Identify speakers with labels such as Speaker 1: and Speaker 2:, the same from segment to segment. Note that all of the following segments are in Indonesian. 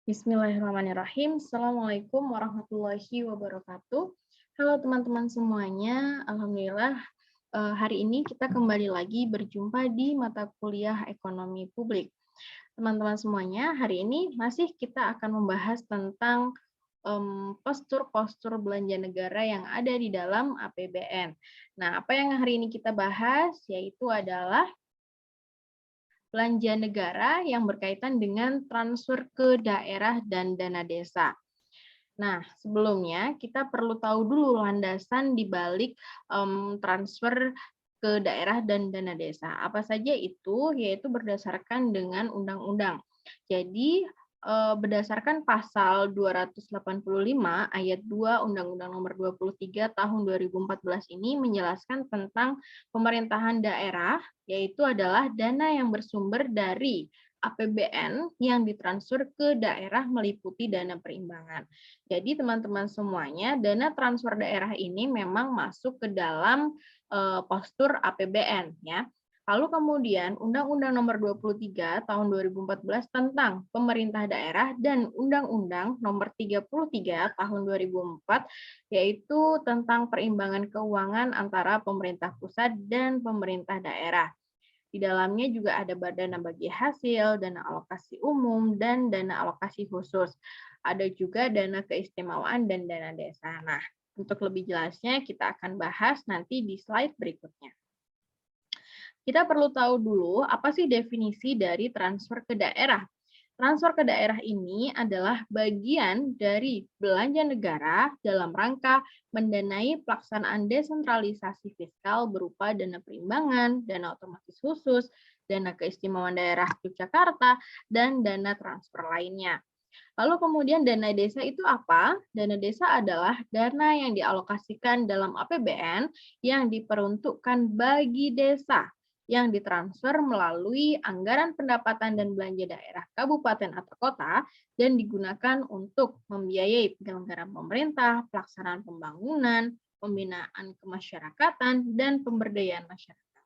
Speaker 1: Bismillahirrahmanirrahim. Assalamualaikum warahmatullahi wabarakatuh. Halo teman-teman semuanya. Alhamdulillah hari ini kita kembali lagi berjumpa di mata kuliah Ekonomi Publik. Teman-teman semuanya, hari ini masih kita akan membahas tentang postur-postur belanja negara yang ada di dalam APBN. Nah, apa yang hari ini kita bahas yaitu adalah belanja negara yang berkaitan dengan transfer ke daerah dan dana desa. Nah, sebelumnya kita perlu tahu dulu landasan di balik transfer ke daerah dan dana desa. Apa saja itu? Yaitu berdasarkan dengan undang-undang. Jadi, berdasarkan pasal 285 ayat 2 Undang-Undang Nomor 23 Tahun 2014 ini menjelaskan tentang pemerintahan daerah, yaitu adalah dana yang bersumber dari APBN yang ditransfer ke daerah meliputi dana perimbangan. Jadi teman-teman semuanya, dana transfer daerah ini memang masuk ke dalam postur APBN ya. Lalu kemudian Undang-Undang Nomor 23 Tahun 2014 tentang pemerintah daerah dan Undang-Undang Nomor 33 Tahun 2004 yaitu tentang perimbangan keuangan antara pemerintah pusat dan pemerintah daerah. Di dalamnya juga ada dana bagi hasil, dana alokasi umum, dan dana alokasi khusus. Ada juga dana keistimewaan dan dana desa. Nah, untuk lebih jelasnya kita akan bahas nanti di slide berikutnya. Kita perlu tahu dulu apa sih definisi dari transfer ke daerah. Transfer ke daerah ini adalah bagian dari belanja negara dalam rangka mendanai pelaksanaan desentralisasi fiskal berupa dana perimbangan, dana otomatis khusus, dana keistimewaan daerah Yogyakarta, dan dana transfer lainnya. Lalu kemudian dana desa itu apa? Dana desa adalah dana yang dialokasikan dalam APBN yang diperuntukkan bagi desa yang ditransfer melalui anggaran pendapatan dan belanja daerah kabupaten atau kota dan digunakan untuk membiayai penyelenggaraan pemerintah, pelaksanaan pembangunan, pembinaan kemasyarakatan, dan pemberdayaan masyarakat.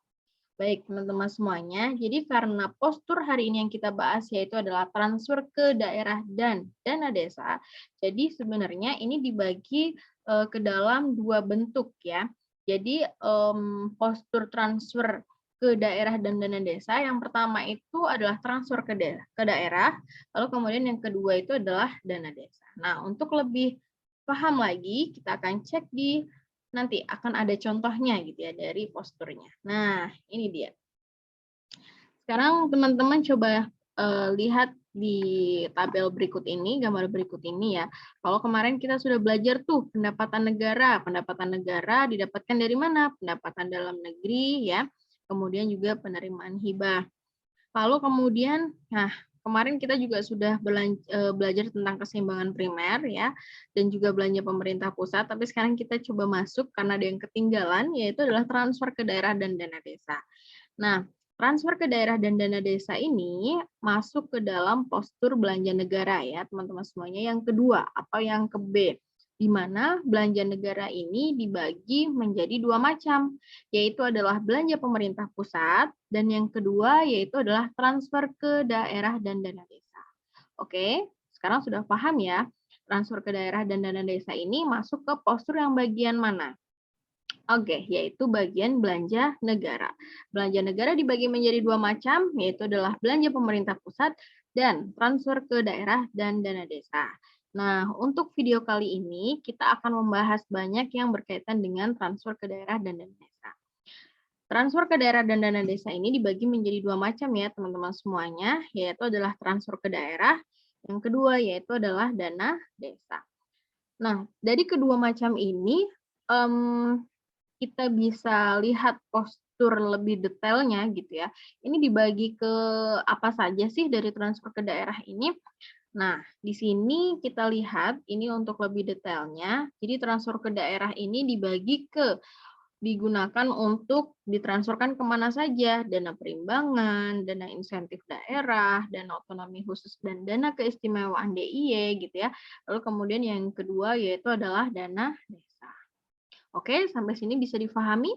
Speaker 1: Baik, teman-teman semuanya. Jadi karena postur hari ini yang kita bahas yaitu adalah transfer ke daerah dan dana desa. Jadi sebenarnya ini dibagi ke dalam dua bentuk ya. Jadi postur transfer ke daerah dan dana desa yang pertama itu adalah transfer ke daerah, lalu kemudian yang kedua itu adalah dana desa. Nah, untuk lebih paham lagi, kita akan cek di nanti akan ada contohnya gitu ya dari posturnya. Nah, ini dia. Sekarang teman-teman coba lihat di tabel berikut ini, gambar berikut ini ya. Kalau kemarin kita sudah belajar tuh pendapatan negara. Pendapatan negara didapatkan dari mana? Pendapatan dalam negeri ya. Kemudian juga penerimaan hibah. Lalu kemudian, nah kemarin kita juga sudah belajar tentang keseimbangan primer ya, dan juga belanja pemerintah pusat, tapi sekarang kita coba masuk karena ada yang ketinggalan, yaitu adalah transfer ke daerah dan dana desa. Nah, transfer ke daerah dan dana desa ini masuk ke dalam postur belanja negara ya, teman-teman semuanya. Yang kedua, atau yang ke B, di mana belanja negara ini dibagi menjadi dua macam, yaitu adalah belanja pemerintah pusat, dan yang kedua yaitu adalah transfer ke daerah dan dana desa. Oke, sekarang sudah paham ya, transfer ke daerah dan dana desa ini masuk ke postur yang bagian mana? Oke, yaitu bagian belanja negara. Belanja negara dibagi menjadi dua macam, yaitu adalah belanja pemerintah pusat dan transfer ke daerah dan dana desa. Nah, untuk video kali ini kita akan membahas banyak yang berkaitan dengan transfer ke daerah dan dana desa. Transfer ke daerah dan dana desa ini dibagi menjadi dua macam ya teman-teman semuanya, yaitu adalah transfer ke daerah, yang kedua yaitu adalah dana desa. Nah, dari kedua macam ini, kita bisa lihat postur lebih detailnya gitu ya. Ini dibagi ke apa saja sih dari transfer ke daerah ini? Nah, di sini kita lihat ini untuk lebih detailnya. Jadi transfer ke daerah ini digunakan untuk ditransferkan kemana saja, dana perimbangan, dana insentif daerah, dana otonomi khusus, dan dana keistimewaan DIY gitu ya. Lalu kemudian yang kedua yaitu adalah dana desa. Oke, sampai sini bisa difahami?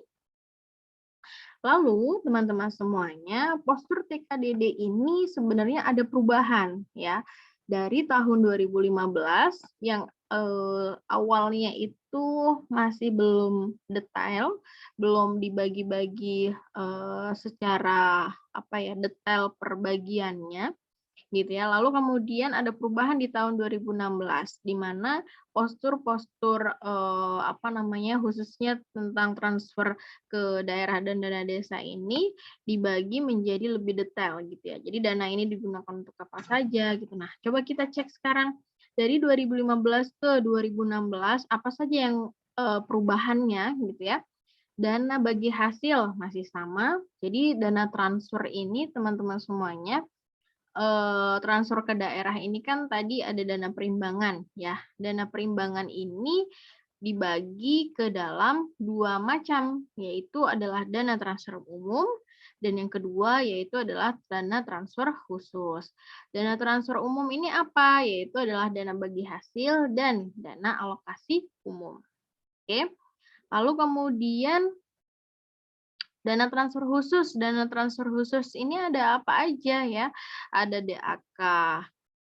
Speaker 1: Lalu, teman-teman semuanya, postur TKDD ini sebenarnya ada perubahan ya. dari tahun 2015 yang awalnya itu masih belum detail, belum dibagi-bagi secara apa ya, detail per bagiannya gitu ya. Lalu kemudian ada perubahan di tahun 2016 di mana postur-postur apa namanya, khususnya tentang transfer ke daerah dan dana desa ini dibagi menjadi lebih detail gitu ya. Jadi dana ini digunakan untuk apa saja gitu. Nah, coba kita cek sekarang dari 2015 ke 2016 apa saja yang perubahannya gitu ya. Dana bagi hasil masih sama. Jadi dana transfer ini teman-teman semuanya transfer ke daerah ini kan tadi ada dana perimbangan ya. Dana perimbangan ini dibagi ke dalam 2 macam, yaitu adalah dana transfer umum dan yang kedua yaitu adalah dana transfer khusus. Dana transfer umum ini apa? Yaitu adalah dana bagi hasil dan dana alokasi umum. Oke. Lalu kemudian dana transfer khusus ini ada apa aja ya? Ada DAK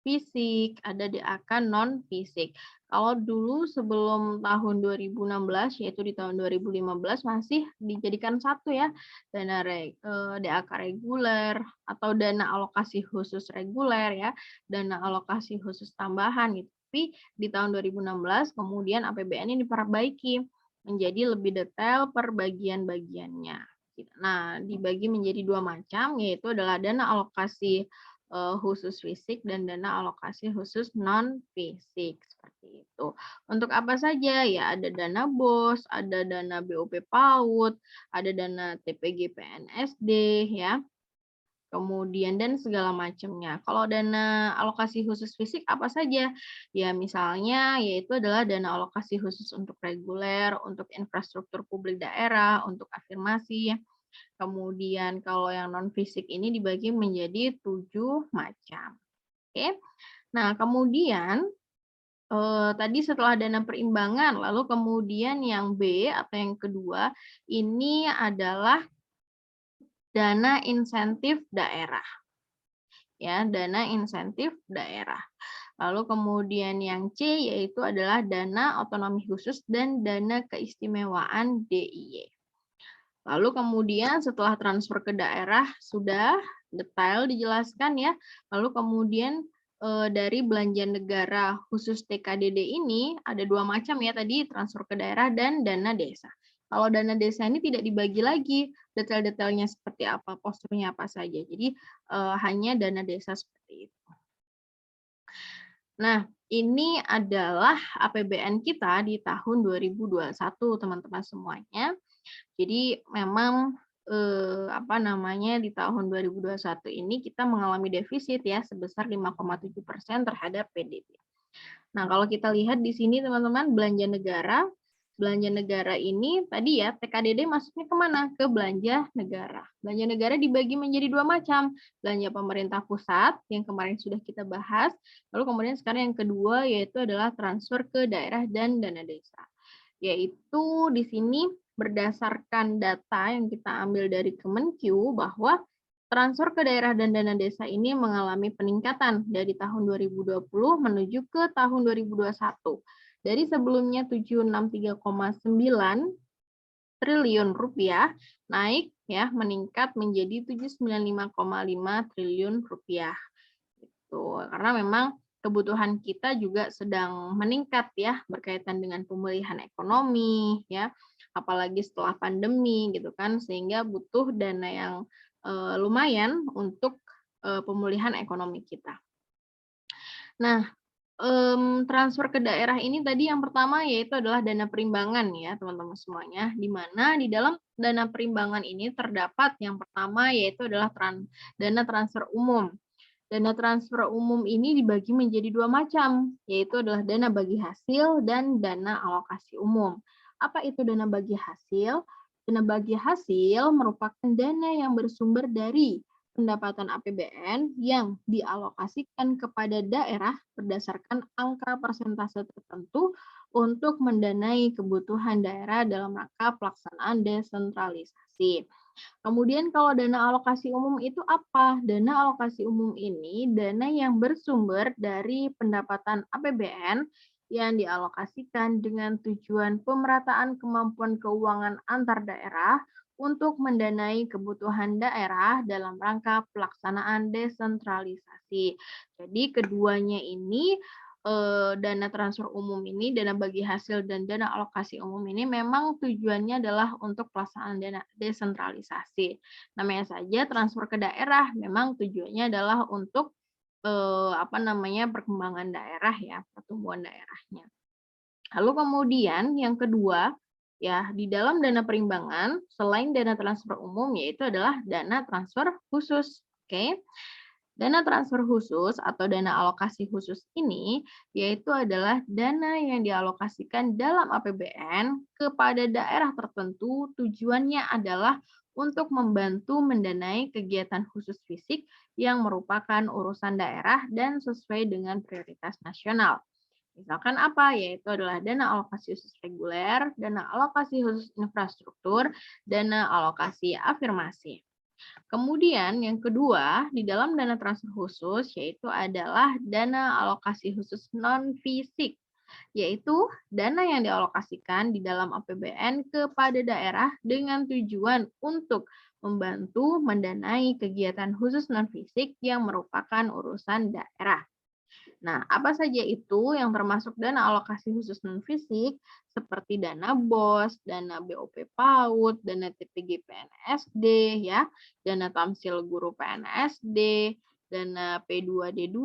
Speaker 1: fisik, ada DAK non fisik. Kalau dulu sebelum tahun 2016 yaitu di tahun 2015 masih dijadikan satu ya, DAK reguler atau dana alokasi khusus reguler ya, dana alokasi khusus tambahan gitu. Tapi di tahun 2016 kemudian APBN ini diperbaiki menjadi lebih detail per bagian-bagiannya. Nah, dibagi menjadi 2 macam, yaitu adalah dana alokasi khusus fisik dan dana alokasi khusus non fisik seperti itu. Untuk apa saja? Ya, ada dana BOS, ada dana BOP PAUD, ada dana TPG PNSD ya. Kemudian dan segala macamnya. Kalau dana alokasi khusus fisik apa saja? Ya, misalnya yaitu adalah dana alokasi khusus untuk reguler, untuk infrastruktur publik daerah, untuk afirmasi. Kemudian kalau yang non fisik ini dibagi menjadi 7 macam. Oke. Nah, kemudian tadi setelah dana perimbangan, lalu kemudian yang B atau yang kedua ini adalah dana insentif daerah. Ya, dana insentif daerah. Lalu kemudian yang C yaitu adalah dana otonomi khusus dan dana keistimewaan DIY. Lalu kemudian setelah transfer ke daerah sudah detail dijelaskan ya. Lalu kemudian dari belanja negara khusus TKDD ini ada 2 macam ya tadi, transfer ke daerah dan dana desa. Kalau dana desa ini tidak dibagi lagi detail-detailnya seperti apa, posturnya apa saja. Jadi hanya dana desa seperti itu. Nah, ini adalah APBN kita di tahun 2021 teman-teman semuanya. Jadi memang apa namanya di tahun 2021 ini kita mengalami defisit ya sebesar 5,7% terhadap PDB. Nah, kalau kita lihat di sini teman-teman belanja negara. Belanja negara ini tadi ya TKDD masuknya kemana? Ke belanja negara. Belanja negara dibagi menjadi 2 macam. Belanja pemerintah pusat yang kemarin sudah kita bahas. Lalu kemudian sekarang yang kedua yaitu adalah transfer ke daerah dan dana desa. Yaitu di sini berdasarkan data yang kita ambil dari Kemenq bahwa transfer ke daerah dan dana desa ini mengalami peningkatan dari tahun 2020 menuju ke tahun 2021. Dari sebelumnya 763,9 triliun rupiah naik ya meningkat menjadi 795,5 triliun rupiah. Gitu. Karena memang kebutuhan kita juga sedang meningkat ya berkaitan dengan pemulihan ekonomi ya apalagi setelah pandemi gitu kan sehingga butuh dana yang lumayan untuk pemulihan ekonomi kita. Nah, transfer ke daerah ini tadi yang pertama yaitu adalah dana perimbangan ya teman-teman semuanya, di mana di dalam dana perimbangan ini terdapat yang pertama yaitu adalah dana transfer umum. Dana transfer umum ini dibagi menjadi 2 macam, yaitu adalah dana bagi hasil dan dana alokasi umum. Apa itu dana bagi hasil? Dana bagi hasil merupakan dana yang bersumber dari pendapatan APBN yang dialokasikan kepada daerah berdasarkan angka persentase tertentu untuk mendanai kebutuhan daerah dalam rangka pelaksanaan desentralisasi. Kemudian kalau dana alokasi umum itu apa? Dana alokasi umum ini dana yang bersumber dari pendapatan APBN yang dialokasikan dengan tujuan pemerataan kemampuan keuangan antar daerah untuk mendanai kebutuhan daerah dalam rangka pelaksanaan desentralisasi. Jadi keduanya ini dana transfer umum ini, dana bagi hasil dan dana alokasi umum ini memang tujuannya adalah untuk pelaksanaan dana desentralisasi. Namanya saja transfer ke daerah, memang tujuannya adalah untuk perkembangan daerah ya, pertumbuhan daerahnya. Lalu kemudian yang kedua, ya di dalam dana perimbangan selain dana transfer umum yaitu adalah dana transfer khusus. Oke. Dana transfer khusus atau dana alokasi khusus ini yaitu adalah dana yang dialokasikan dalam APBN kepada daerah tertentu, tujuannya adalah untuk membantu mendanai kegiatan khusus fisik yang merupakan urusan daerah dan sesuai dengan prioritas nasional. Misalkan apa? Yaitu adalah dana alokasi khusus reguler, dana alokasi khusus infrastruktur, dana alokasi afirmasi. Kemudian yang kedua, di dalam dana transfer khusus yaitu adalah dana alokasi khusus non-fisik, yaitu dana yang dialokasikan di dalam APBN kepada daerah dengan tujuan untuk membantu mendanai kegiatan khusus non-fisik yang merupakan urusan daerah. Nah, apa saja itu yang termasuk dana alokasi khusus non-fisik seperti dana BOS, dana BOP PAUD, dana TPG PNSD, ya, dana tamsil guru PNSD, dana P2D2,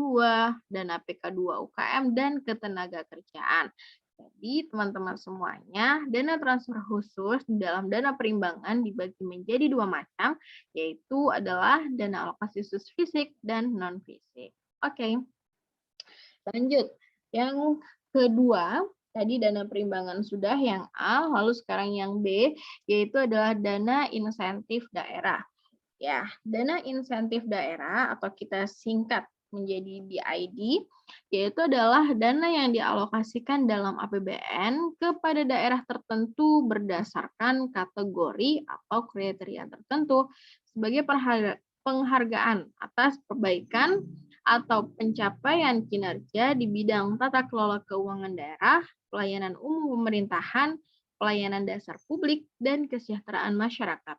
Speaker 1: dana PK2 UKM, dan ketenaga kerjaan. Jadi, teman-teman semuanya, dana transfer khusus di dalam dana perimbangan dibagi menjadi dua macam, yaitu adalah dana alokasi khusus fisik dan non-fisik. Oke. Lanjut, yang kedua, tadi dana perimbangan sudah yang A, lalu sekarang yang B, yaitu adalah dana insentif daerah. Ya, dana insentif daerah atau kita singkat menjadi DID, yaitu adalah dana yang dialokasikan dalam APBN kepada daerah tertentu berdasarkan kategori atau kriteria tertentu sebagai penghargaan atas perbaikan atau pencapaian kinerja di bidang tata kelola keuangan daerah, pelayanan umum pemerintahan, pelayanan dasar publik, dan kesejahteraan masyarakat.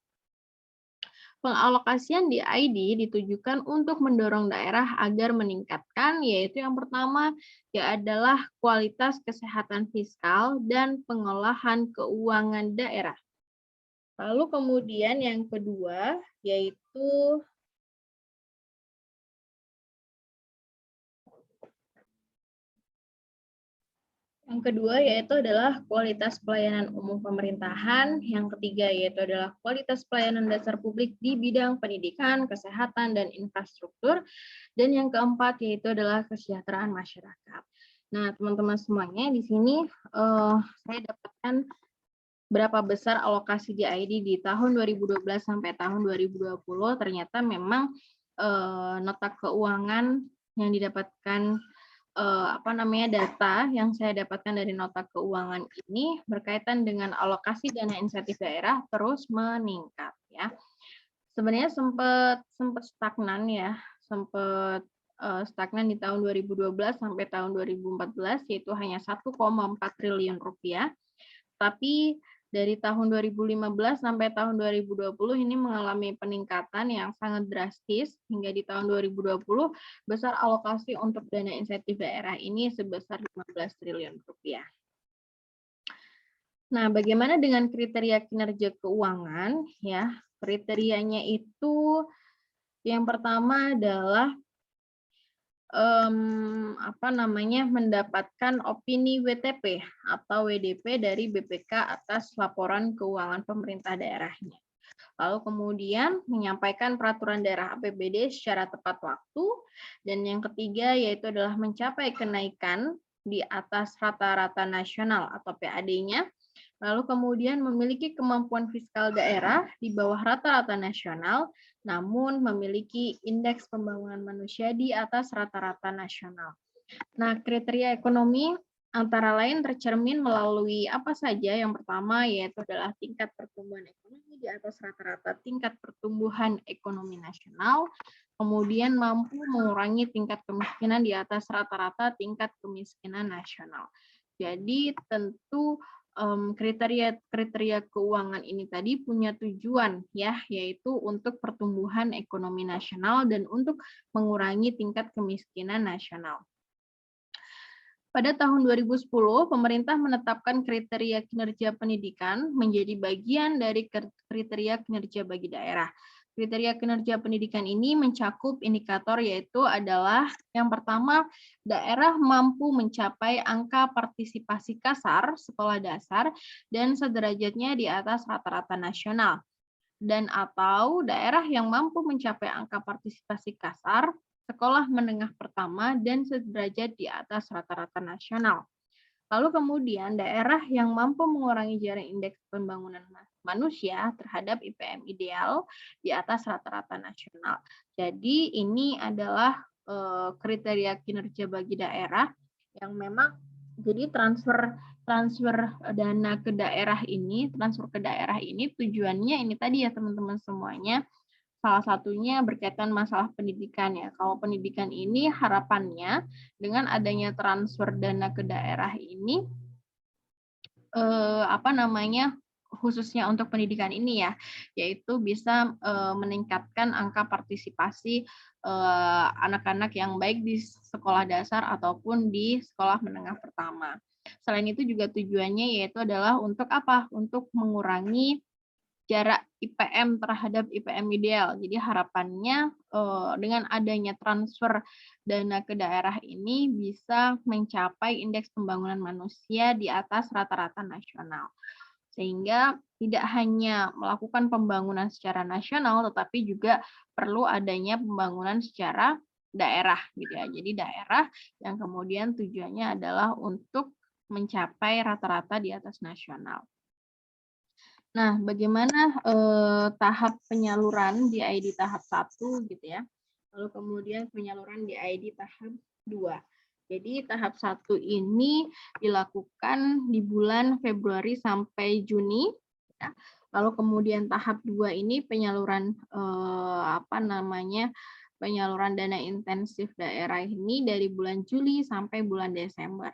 Speaker 1: Pengalokasian di ID ditujukan untuk mendorong daerah agar meningkatkan, yaitu yang pertama ya adalah kualitas kesehatan fiskal dan pengolahan keuangan daerah. Lalu kemudian yang kedua yaitu yang kedua yaitu adalah kualitas pelayanan umum pemerintahan, yang ketiga yaitu adalah kualitas pelayanan dasar publik di bidang pendidikan, kesehatan, dan infrastruktur, dan yang keempat yaitu adalah kesejahteraan masyarakat. Nah, teman-teman semuanya di sini saya dapatkan berapa besar alokasi DID di tahun 2012 sampai tahun 2020, ternyata memang nota keuangan yang didapatkan data yang saya dapatkan dari nota keuangan ini berkaitan dengan alokasi dana insentif daerah terus meningkat ya. Sebenarnya sempat stagnan ya, sempat stagnan di tahun 2012 sampai tahun 2014 yaitu hanya 1,4 triliun rupiah. Tapi dari tahun 2015 sampai tahun 2020 ini mengalami peningkatan yang sangat drastis hingga di tahun 2020 besar alokasi untuk dana insentif daerah ini sebesar 15 triliun rupiah. Nah, bagaimana dengan kriteria kinerja keuangan? Ya, kriterianya itu yang pertama adalah mendapatkan opini WTP atau WDP dari BPK atas laporan keuangan pemerintah daerahnya. Lalu kemudian menyampaikan peraturan daerah APBD secara tepat waktu. Dan yang ketiga yaitu adalah mencapai kenaikan di atas rata-rata nasional atau PAD-nya. Lalu kemudian memiliki kemampuan fiskal daerah di bawah rata-rata nasional, namun memiliki indeks pembangunan manusia di atas rata-rata nasional. Nah, kriteria ekonomi antara lain tercermin melalui apa saja? Yang pertama yaitu adalah tingkat pertumbuhan ekonomi di atas rata-rata tingkat pertumbuhan ekonomi nasional, kemudian mampu mengurangi tingkat kemiskinan di atas rata-rata tingkat kemiskinan nasional. Jadi tentu kriteria keuangan ini tadi punya tujuan ya, yaitu untuk pertumbuhan ekonomi nasional dan untuk mengurangi tingkat kemiskinan nasional. Pada tahun 2010, pemerintah menetapkan kriteria kinerja pendidikan menjadi bagian dari kriteria kinerja bagi daerah. Kriteria kinerja pendidikan ini mencakup indikator yaitu adalah yang pertama, daerah mampu mencapai angka partisipasi kasar sekolah dasar dan sederajatnya di atas rata-rata nasional. Dan atau daerah yang mampu mencapai angka partisipasi kasar sekolah menengah pertama dan sederajat di atas rata-rata nasional. Lalu kemudian daerah yang mampu mengurangi jarak indeks pembangunan manusia terhadap IPM ideal di atas rata-rata nasional. Jadi ini adalah kriteria kinerja bagi daerah yang memang jadi transfer dana ke daerah ini, transfer ke daerah ini tujuannya ini tadi ya teman-teman semuanya. Salah satunya berkaitan masalah pendidikan ya. Kalau pendidikan ini harapannya dengan adanya transfer dana ke daerah ini khususnya untuk pendidikan ini ya, yaitu bisa meningkatkan angka partisipasi anak-anak yang baik di sekolah dasar ataupun di sekolah menengah pertama. Selain itu juga tujuannya yaitu adalah untuk apa? Untuk mengurangi jarak IPM terhadap IPM ideal. Jadi harapannya dengan adanya transfer dana ke daerah ini bisa mencapai indeks pembangunan manusia di atas rata-rata nasional. Sehingga tidak hanya melakukan pembangunan secara nasional, tetapi juga perlu adanya pembangunan secara daerah gitu ya. Jadi daerah yang kemudian tujuannya adalah untuk mencapai rata-rata di atas nasional. Nah, bagaimana tahap penyaluran di ID tahap 1 gitu ya. Lalu kemudian penyaluran di ID tahap 2. Jadi tahap 1 ini dilakukan di bulan Februari sampai Juni ya. Lalu kemudian tahap 2 ini penyaluran penyaluran dana intensif daerah ini dari bulan Juli sampai bulan Desember.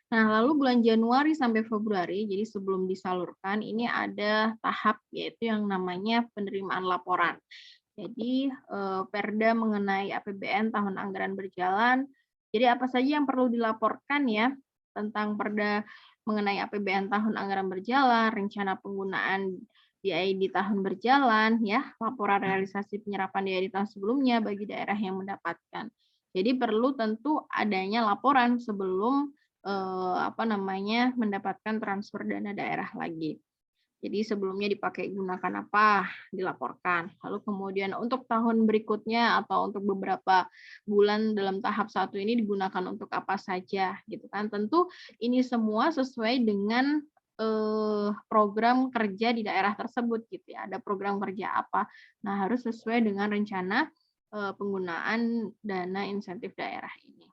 Speaker 1: Nah, lalu bulan Januari sampai Februari, jadi sebelum disalurkan, ini ada tahap yaitu yang namanya penerimaan laporan. Jadi, Perda mengenai APBN tahun anggaran berjalan. Jadi apa saja yang perlu dilaporkan ya tentang Perda mengenai APBN tahun anggaran berjalan, rencana penggunaan DID tahun berjalan, ya, laporan realisasi penyerapan DID tahun sebelumnya bagi daerah yang mendapatkan. Jadi perlu tentu adanya laporan sebelum mendapatkan transfer dana daerah lagi. Jadi sebelumnya dipakai gunakan apa, dilaporkan. Lalu kemudian untuk tahun berikutnya atau untuk beberapa bulan dalam tahap 1 ini digunakan untuk apa saja gitu kan. Tentu ini semua sesuai dengan program kerja di daerah tersebut gitu ya. Ada program kerja apa. Nah, harus sesuai dengan rencana penggunaan dana insentif daerah ini.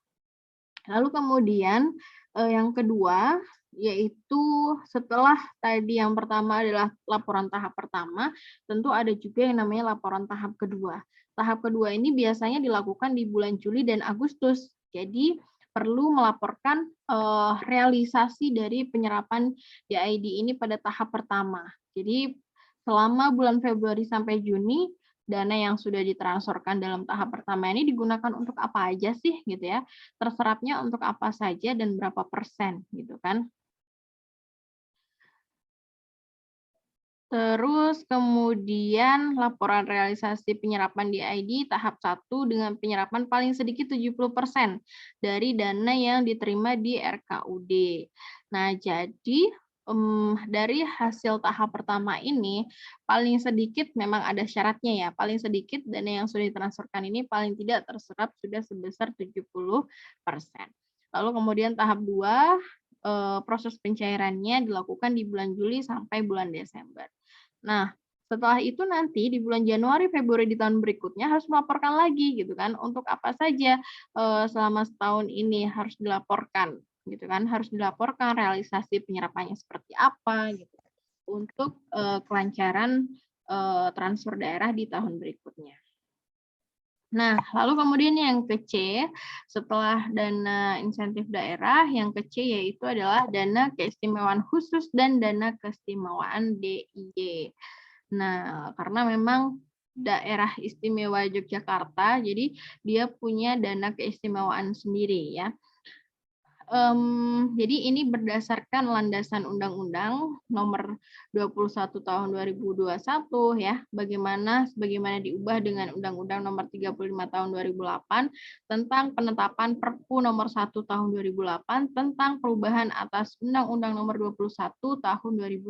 Speaker 1: Lalu kemudian yang kedua, yaitu setelah tadi yang pertama adalah laporan tahap pertama, tentu ada juga yang namanya laporan tahap kedua. Tahap kedua ini biasanya dilakukan di bulan Juli dan Agustus. Jadi perlu melaporkan realisasi dari penyerapan DID ini pada tahap pertama. Jadi selama bulan Februari sampai Juni, dana yang sudah ditransferkan dalam tahap pertama ini digunakan untuk apa aja sih gitu ya, terserapnya untuk apa saja dan berapa persen gitu kan. Terus kemudian laporan realisasi penyerapan DID tahap 1 dengan penyerapan paling sedikit 70% dari dana yang diterima di RKUD. Nah, jadi dari hasil tahap pertama ini paling sedikit memang ada syaratnya ya, paling sedikit dana yang sudah ditransferkan ini paling tidak terserap sudah sebesar 70%. Lalu kemudian tahap 2 proses pencairannya dilakukan di bulan Juli sampai bulan Desember. Nah, setelah itu nanti di bulan Januari, Februari di tahun berikutnya harus melaporkan lagi gitu kan, untuk apa saja selama setahun ini harus dilaporkan. gitu kan, harus dilaporkan realisasi penyerapannya seperti apa gitu untuk kelancaran transfer daerah di tahun berikutnya. Nah, lalu kemudian yang ke C, setelah dana insentif daerah, yang ke C yaitu adalah dana keistimewaan khusus dan dana keistimewaan DIY. Nah, karena memang daerah istimewa Yogyakarta, jadi dia punya dana keistimewaan sendiri ya. Jadi ini berdasarkan landasan Undang-Undang Nomor 21 Tahun 2021 ya, sebagaimana diubah dengan Undang-Undang Nomor 35 Tahun 2008 tentang penetapan Perpu Nomor 1 Tahun 2008 tentang perubahan atas Undang-Undang Nomor 21 Tahun 2001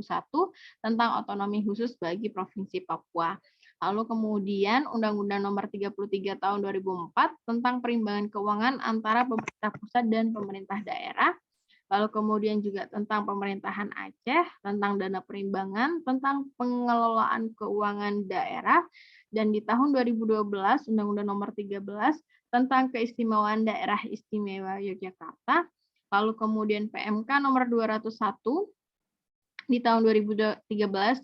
Speaker 1: tentang otonomi khusus bagi Provinsi Papua. Lalu kemudian Undang-Undang Nomor 33 Tahun 2004 tentang perimbangan keuangan antara pemerintah pusat dan pemerintah daerah. Lalu kemudian juga tentang pemerintahan Aceh, tentang dana perimbangan, tentang pengelolaan keuangan daerah, dan di tahun 2012 Undang-Undang Nomor 13 tentang keistimewaan daerah istimewa Yogyakarta. Lalu kemudian PMK Nomor 201 di tahun 2013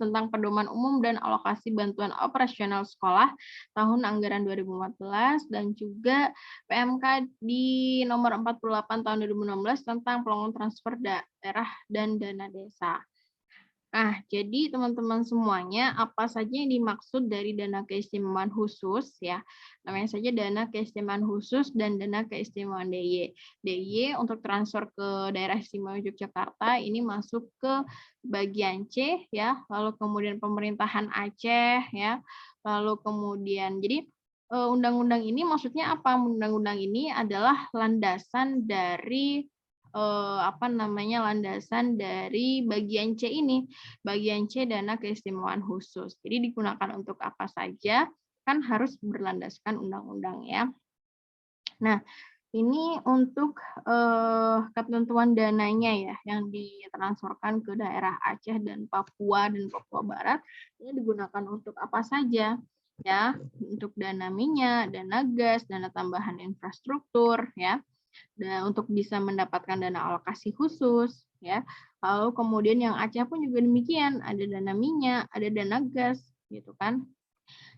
Speaker 1: tentang pedoman umum dan alokasi bantuan operasional sekolah tahun anggaran 2014 dan juga PMK di nomor 48 tahun 2016 tentang pelonggaran transfer daerah dan dana desa. Nah, jadi teman-teman semuanya, apa saja yang dimaksud dari dana keistimewaan khusus ya? Namanya saja dana keistimewaan khusus dan dana keistimewaan DIY. DIY untuk transfer ke daerah istimewa Yogyakarta ini masuk ke bagian C ya, lalu kemudian pemerintahan Aceh ya, lalu kemudian jadi undang-undang ini maksudnya apa? Undang-undang ini adalah landasan dari landasan dari bagian C ini. Bagian C dana keistimewaan khusus. Jadi digunakan untuk apa saja kan harus berlandaskan undang-undang ya. Nah, ini untuk ketentuan dananya ya yang ditransferkan ke daerah Aceh dan Papua Barat ini digunakan untuk apa saja ya, untuk dana minyak, dana gas, dana tambahan infrastruktur ya. Dan untuk bisa mendapatkan dana alokasi khusus ya. Lalu kemudian yang Aceh pun juga demikian, ada dana minyak, ada dana gas gitu kan.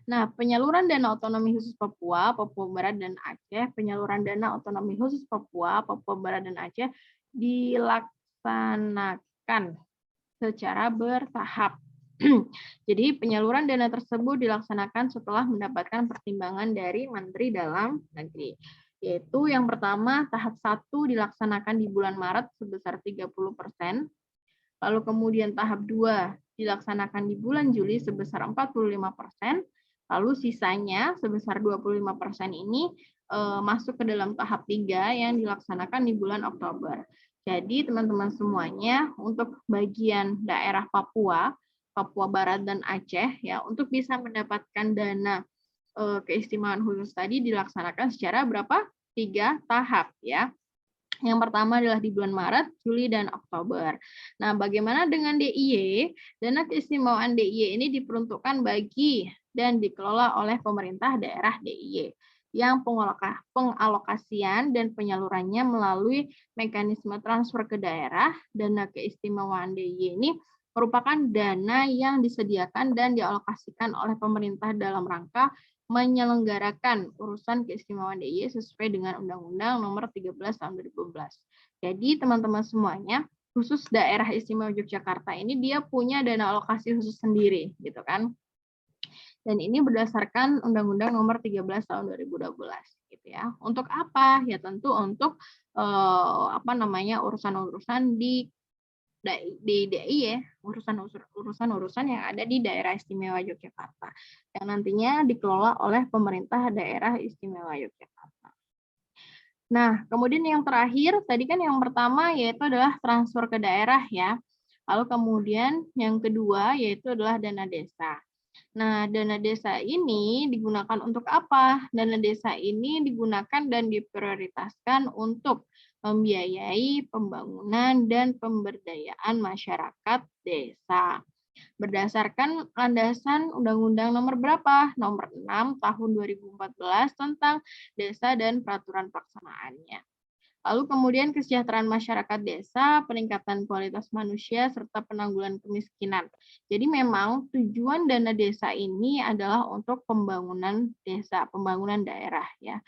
Speaker 1: Nah, penyaluran dana otonomi khusus Papua, Papua Barat dan Aceh, penyaluran dana otonomi khusus Papua, Papua Barat dan Aceh dilaksanakan secara bertahap. Jadi penyaluran dana tersebut dilaksanakan setelah mendapatkan pertimbangan dari Menteri Dalam Negeri. Yaitu yang pertama, tahap 1 dilaksanakan di bulan Maret sebesar 30%, lalu kemudian tahap 2 dilaksanakan di bulan Juli sebesar 45%, lalu sisanya sebesar 25% ini masuk ke dalam tahap 3 yang dilaksanakan di bulan Oktober. Jadi teman-teman semuanya untuk bagian daerah Papua Barat dan Aceh ya untuk bisa mendapatkan dana keistimewaan khusus tadi dilaksanakan secara berapa? 3 tahap ya. Yang pertama adalah di bulan Maret, Juli, dan Oktober. Nah, bagaimana dengan DIY? Dana keistimewaan DIY ini diperuntukkan bagi dan dikelola oleh pemerintah daerah DIY yang pengalokasian dan penyalurannya melalui mekanisme transfer ke daerah. Dana keistimewaan DIY ini merupakan dana yang disediakan dan dialokasikan oleh pemerintah dalam rangka menyelenggarakan urusan keistimewaan DIY sesuai dengan Undang-Undang Nomor 13 Tahun 2012. Jadi teman-teman semuanya, khusus daerah istimewa Yogyakarta ini dia punya dana alokasi khusus sendiri, gitu kan? Dan ini berdasarkan Undang-Undang Nomor 13 Tahun 2012, gitu ya. Untuk apa? Ya tentu untuk urusan-urusan di DIY, urusan-urusan yang ada di daerah istimewa Yogyakarta yang nantinya dikelola oleh pemerintah daerah istimewa Yogyakarta. Nah, kemudian yang terakhir tadi kan yang pertama yaitu adalah transfer ke daerah ya. Lalu kemudian yang kedua yaitu adalah dana desa. Nah, dana desa ini digunakan untuk apa? Dana desa ini digunakan dan diprioritaskan untuk membiayai pembangunan dan pemberdayaan masyarakat desa. Berdasarkan landasan Undang-Undang Nomor berapa? Nomor 6 Tahun 2014 tentang Desa dan Peraturan Pelaksanaannya. Lalu kemudian kesejahteraan masyarakat desa, peningkatan kualitas manusia, serta penanggulangan kemiskinan. Jadi memang tujuan dana desa ini adalah untuk pembangunan desa, pembangunan daerah ya.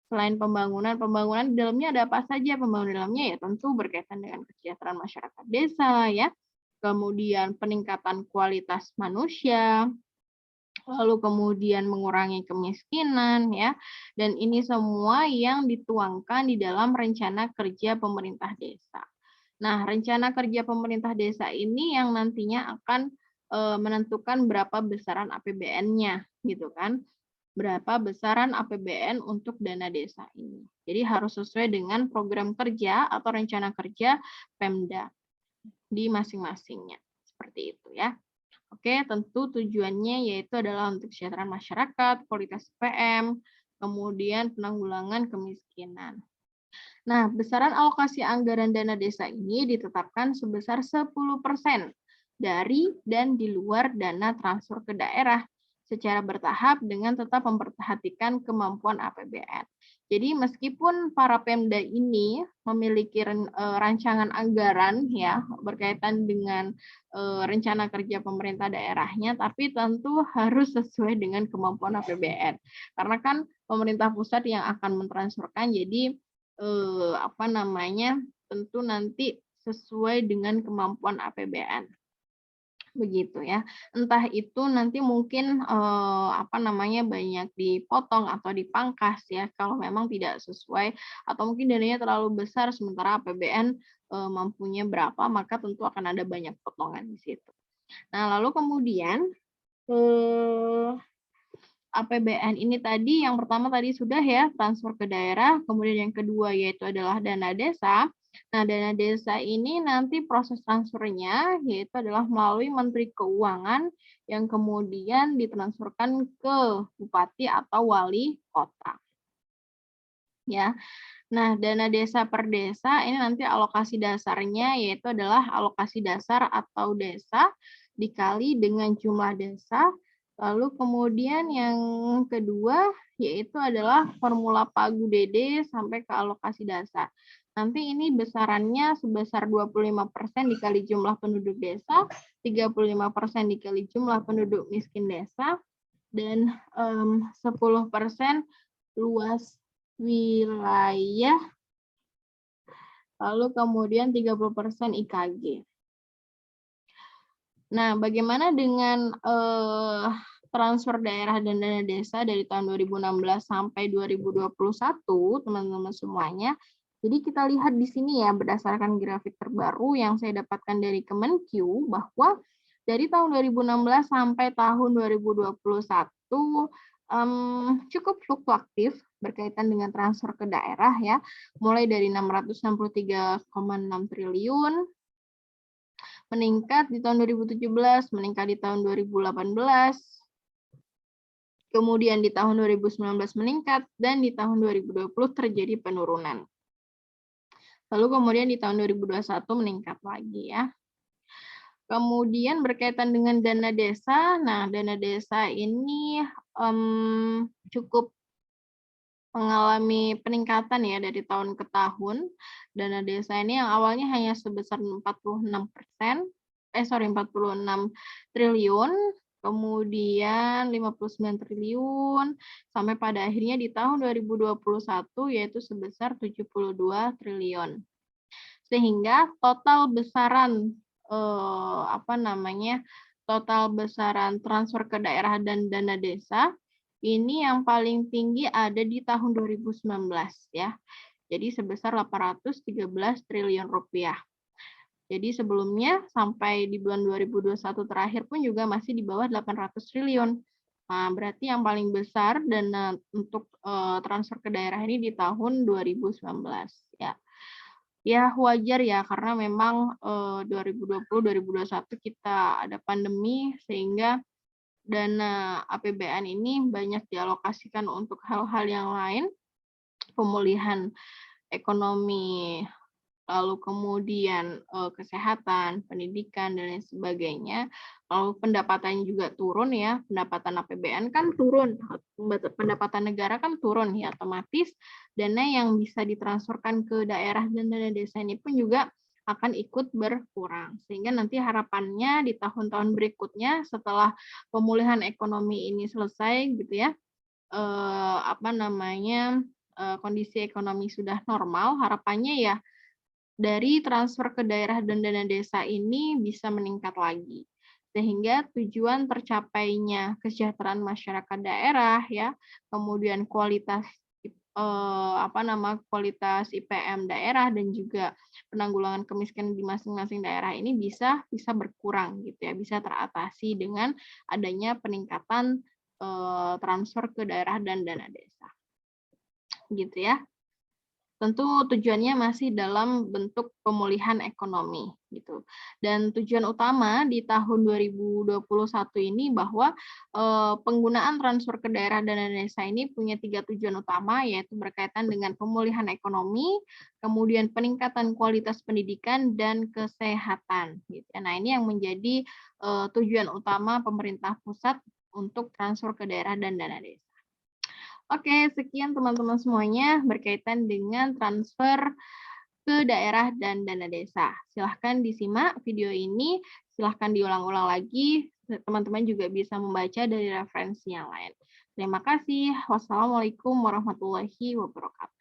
Speaker 1: Selain pembangunan di dalamnya ada apa saja? Pembangunan di dalamnya ya tentu berkaitan dengan kesejahteraan masyarakat desa ya, kemudian peningkatan kualitas manusia, lalu kemudian mengurangi kemiskinan ya, dan ini semua yang dituangkan di dalam rencana kerja pemerintah desa. Nah, rencana kerja pemerintah desa ini yang nantinya akan menentukan berapa besaran APBN-nya gitu kan. Berapa besaran APBN untuk dana desa ini. Jadi harus sesuai dengan program kerja atau rencana kerja Pemda di masing-masingnya. Seperti itu ya. Oke, tentu tujuannya yaitu adalah untuk kesejahteraan masyarakat, kualitas PM, kemudian penanggulangan kemiskinan. Nah, besaran alokasi anggaran dana desa ini ditetapkan sebesar 10% dari dan di luar dana transfer ke daerah secara bertahap dengan tetap memperhatikan kemampuan APBN. Jadi meskipun para Pemda ini memiliki rancangan anggaran ya berkaitan dengan rencana kerja pemerintah daerahnya, tapi tentu harus sesuai dengan kemampuan APBN. Karena kan pemerintah pusat yang akan mentransferkan, jadi tentu nanti sesuai dengan kemampuan APBN. Begitu ya. Entah itu nanti mungkin banyak dipotong atau dipangkas ya kalau memang tidak sesuai atau mungkin dananya terlalu besar sementara APBN mampunya berapa, maka tentu akan ada banyak potongan di situ. Nah, lalu kemudian APBN ini tadi yang pertama tadi sudah ya transfer ke daerah, kemudian yang kedua yaitu adalah dana desa. Nah, dana desa ini nanti proses transfernya yaitu adalah melalui Menteri Keuangan yang kemudian ditransferkan ke bupati atau wali kota. Ya. Nah, dana desa per desa ini nanti alokasi dasarnya yaitu adalah alokasi dasar atau desa dikali dengan jumlah desa. Lalu kemudian yang kedua yaitu adalah formula Pagu DD sampai ke alokasi dasar. Nanti ini besarannya sebesar 25% dikali jumlah penduduk desa, 35% dikali jumlah penduduk miskin desa, dan 10% luas wilayah, lalu kemudian 30% IKG. Nah, bagaimana dengan transfer daerah dan dana desa dari tahun 2016 sampai 2021, teman-teman semuanya. Jadi kita lihat di sini ya, berdasarkan grafik terbaru yang saya dapatkan dari Kemenq, bahwa dari tahun 2016 sampai tahun 2021 cukup fluktuatif berkaitan dengan transfer ke daerah ya, mulai dari 663,6 triliun, meningkat di tahun 2017, meningkat di tahun 2018, kemudian di tahun 2019 meningkat, dan di tahun 2020 terjadi penurunan. Lalu kemudian di tahun 2021 meningkat lagi ya. Kemudian berkaitan dengan dana desa, nah dana desa ini cukup mengalami peningkatan ya dari tahun ke tahun. Dana desa ini yang awalnya hanya sebesar 46 triliun, kemudian 59 triliun, sampai pada akhirnya di tahun 2021 yaitu sebesar 72 triliun. Sehingga total besaran total besaran transfer ke daerah dan dana desa ini yang paling tinggi ada di tahun 2019 ya. Jadi sebesar 813 triliun rupiah. Jadi sebelumnya sampai di bulan 2021 terakhir pun juga masih di bawah 800 triliun. Nah, berarti yang paling besar dana untuk transfer ke daerah ini di tahun 2019 ya. Ya wajar ya karena memang 2020-2021 kita ada pandemi sehingga dana APBN ini banyak dialokasikan untuk hal-hal yang lain, pemulihan ekonomi lalu kemudian kesehatan, pendidikan, dan lain sebagainya. Kalau pendapatan juga turun ya, pendapatan APBN kan turun, pendapatan negara kan turun ya, otomatis dana yang bisa ditransferkan ke daerah dan dana desa ini pun juga akan ikut berkurang. Sehingga nanti harapannya di tahun-tahun berikutnya setelah pemulihan ekonomi ini selesai gitu ya, kondisi ekonomi sudah normal, harapannya ya dari transfer ke daerah dan dana desa ini bisa meningkat lagi. Sehingga tujuan tercapainya kesejahteraan masyarakat daerah ya, kemudian kualitas IPM daerah dan juga penanggulangan kemiskinan di masing-masing daerah ini bisa berkurang gitu ya, bisa teratasi dengan adanya peningkatan transfer ke daerah dan dana desa. Gitu ya. Tentu tujuannya masih dalam bentuk pemulihan ekonomi gitu. Dan tujuan utama di tahun 2021 ini bahwa penggunaan transfer ke daerah dan dana desa ini punya 3 tujuan utama, yaitu berkaitan dengan pemulihan ekonomi, kemudian peningkatan kualitas pendidikan dan kesehatan gitu ya. Nah, ini yang menjadi tujuan utama pemerintah pusat untuk transfer ke daerah dan dana desa. Oke, sekian teman-teman semuanya berkaitan dengan transfer ke daerah dan dana desa. Silahkan disimak video ini, silahkan diulang-ulang lagi, teman-teman juga bisa membaca dari referensi yang lain. Terima kasih. Wassalamualaikum warahmatullahi wabarakatuh.